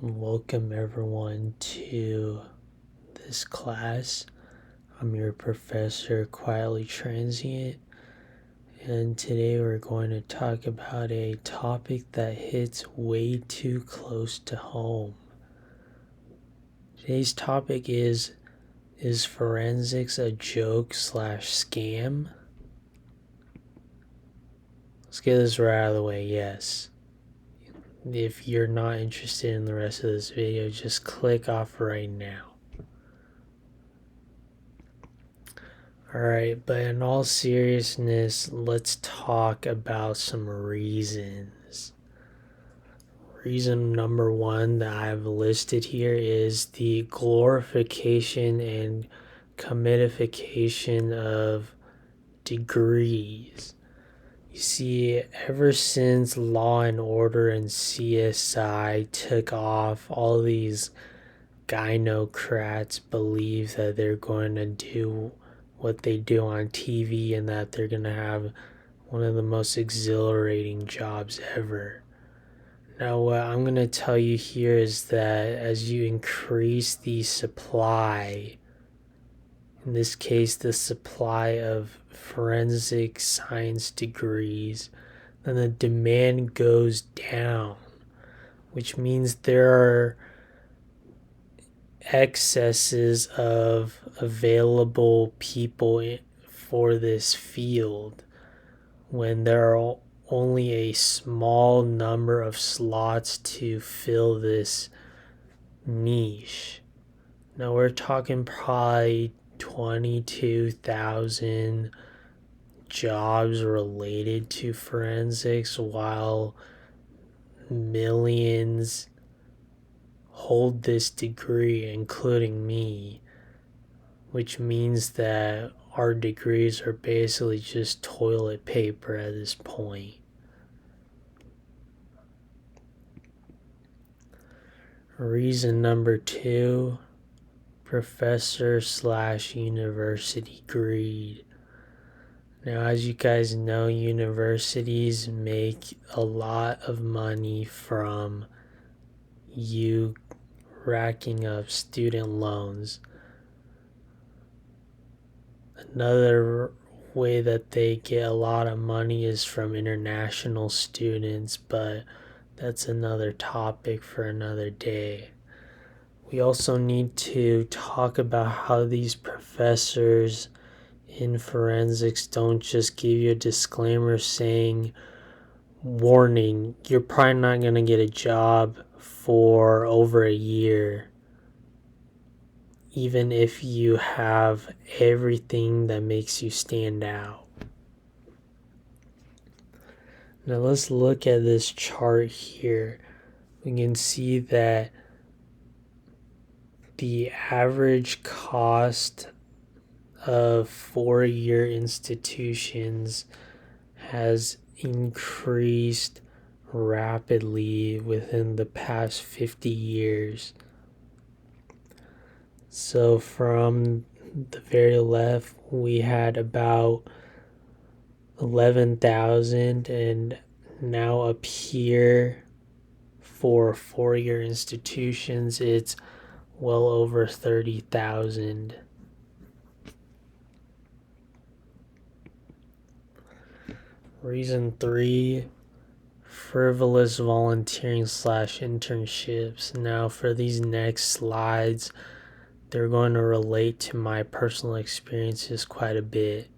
Welcome everyone to this class. I'm your professor, Quietly Transient, and today we're going to talk about a topic that hits way too close to home. Today's topic is forensics a joke / scam? Let's get this right out of the way. Yes. If you're not interested in the rest of this video, just click off right now. Alright, but in all seriousness, let's talk about some reasons. Reason number one that I've listed here is the glorification and commodification of degrees. You see, ever since Law and Order and CSI took off, all these gynocrats believe that they're going to do what they do on TV and that they're going to have one of the most exhilarating jobs ever. Now, what I'm going to tell you here is that as you increase the supply, in this case, the supply of forensic science degrees, then the demand goes down, which means there are excesses of available people for this field when there are only a small number of slots to fill this niche. Now we're talking probably 22,000 jobs related to forensics, while millions hold this degree, including me, which means that our degrees are basically just toilet paper at this point. Reason number two, professor / university greed. Now, as you guys know, universities make a lot of money from you racking up student loans. Another way that they get a lot of money is from international students, but that's another topic for another day. We also need to talk about how these professors in forensics don't just give you a disclaimer saying, warning, you're probably not going to get a job for over a year, even if you have everything that makes you stand out. Now let's look at this chart here. We can see that the average cost of four-year institutions has increased rapidly within the past 50 years. So from the very left, we had about 11,000, and now up here for four-year institutions, it's well over 30,000. Reason three, frivolous volunteering / internships. Now for these next slides, they're going to relate to my personal experiences quite a bit.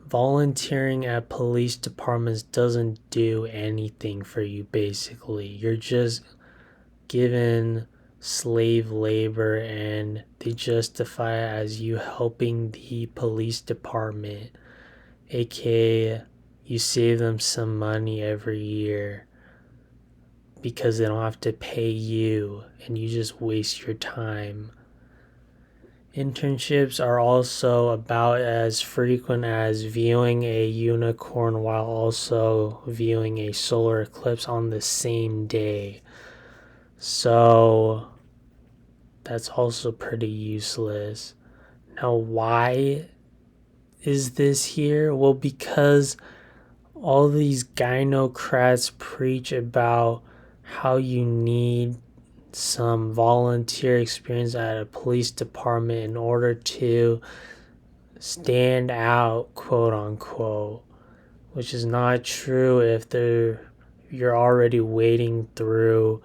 Volunteering at police departments doesn't do anything for you, basically. You're just given slave labor, and they justify it as you helping the police department, aka you save them some money every year because they don't have to pay you and you just waste your time. Internships are also about as frequent as viewing a unicorn while also viewing a solar eclipse on the same day. So that's also pretty useless. Now, why is this here? Well, because all these gynocrats preach about how you need some volunteer experience at a police department in order to stand out, quote unquote, which is not true if you're already wading through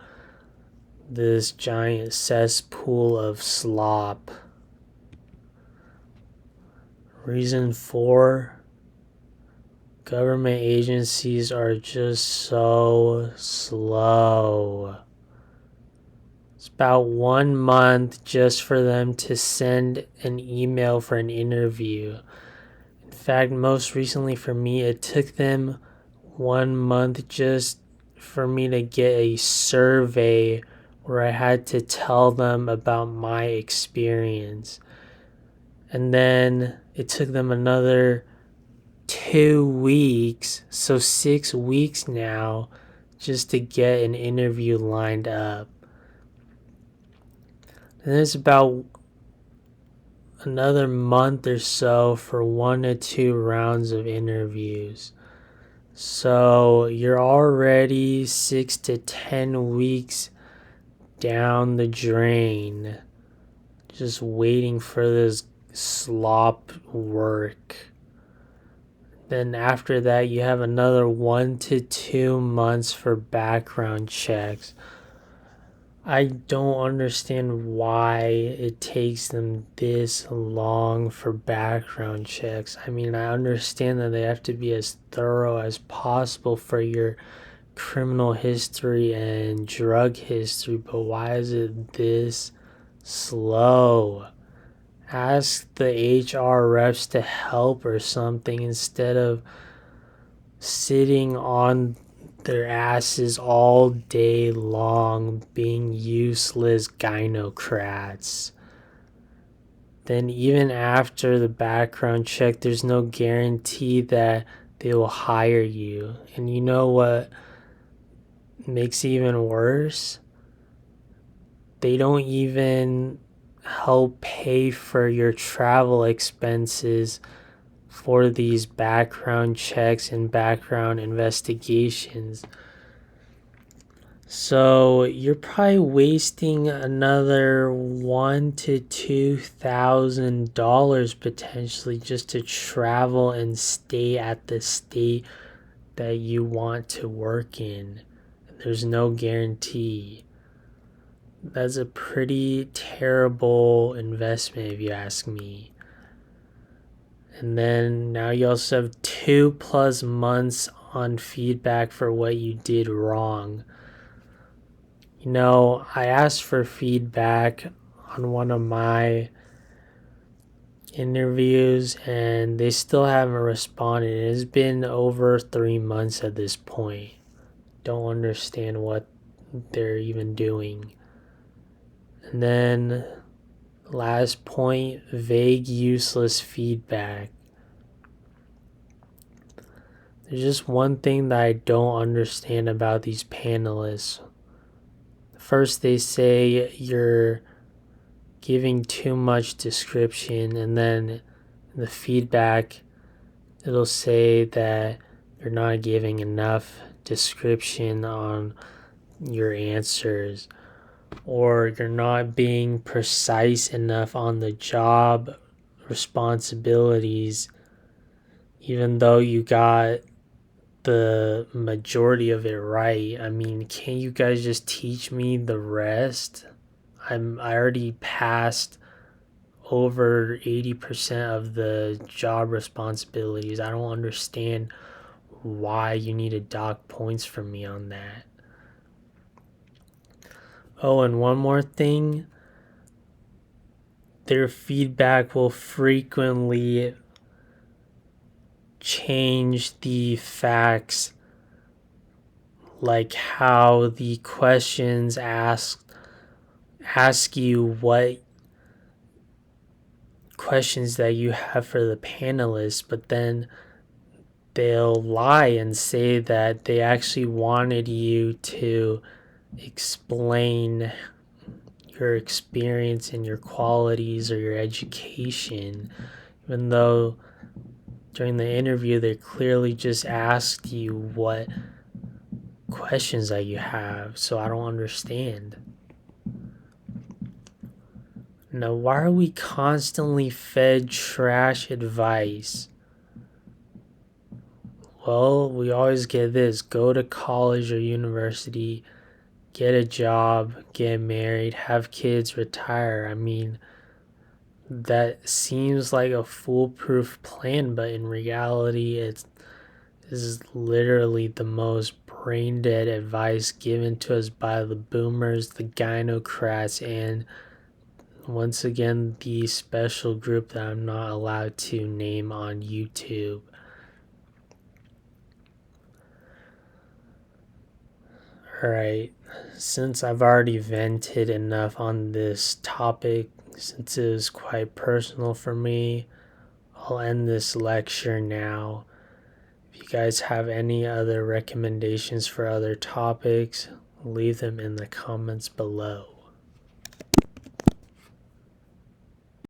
this giant cesspool of slop. Reason 4, government agencies are just so slow. It's about 1 month just for them to send an email for an interview. In fact, most recently for me, it took them 1 month just for me to get a survey where I had to tell them about my experience. And then it took them another 2 weeks, so 6 weeks now, just to get an interview lined up. And there's about another month or so for 1 to 2 rounds of interviews. So you're already 6 to 10 weeks down the drain, just waiting for this slop work. Then after that, you have another 1 to 2 months for background checks. I don't understand why it takes them this long for background checks. I mean, I understand that they have to be as thorough as possible for your criminal history and drug history, but why is it this slow? Ask the HR reps to help or something instead of sitting on their asses all day long being useless gynocrats. Then even after the background check, there's no guarantee that they will hire you. And you know what makes it even worse? They don't even help pay for your travel expenses for these background checks and background investigations. So you're probably wasting another $1,000 to $2,000 potentially just to travel and stay at the state that you want to work in. There's no guarantee. That's a pretty terrible investment if you ask me. And then now you also have 2+ months on feedback for what you did wrong. You know, I asked for feedback on one of my interviews and they still haven't responded. It's been over 3 months at this point. Don't understand what they're even doing. And then last point, vague, useless feedback. There's just one thing that I don't understand about these panelists. First, they say you're giving too much description, and then in the feedback, it'll say that you're not giving enough description on your answers, or you're not being precise enough on the job responsibilities, even though you got the majority of it right. I mean, can't you guys just teach me the rest? I already passed over 80% of the job responsibilities. I don't understand why you need to dock points from me on that. Oh, and one more thing. Their feedback will frequently change the facts, like how the questions ask you what questions that you have for the panelists, but then they'll lie and say that they actually wanted you to explain your experience and your qualities or your education, even though during the interview they clearly just asked you what questions that you have. So I don't understand. Now, why are we constantly fed trash advice? Well, we always get this: go to college or university, get a job, get married, have kids, retire. I mean, that seems like a foolproof plan, but in reality, this is literally the most brain dead advice given to us by the boomers, the gynocrats, and once again, the special group that I'm not allowed to name on YouTube. Alright, since I've already vented enough on this topic, since it is quite personal for me, I'll end this lecture now. If you guys have any other recommendations for other topics, leave them in the comments below.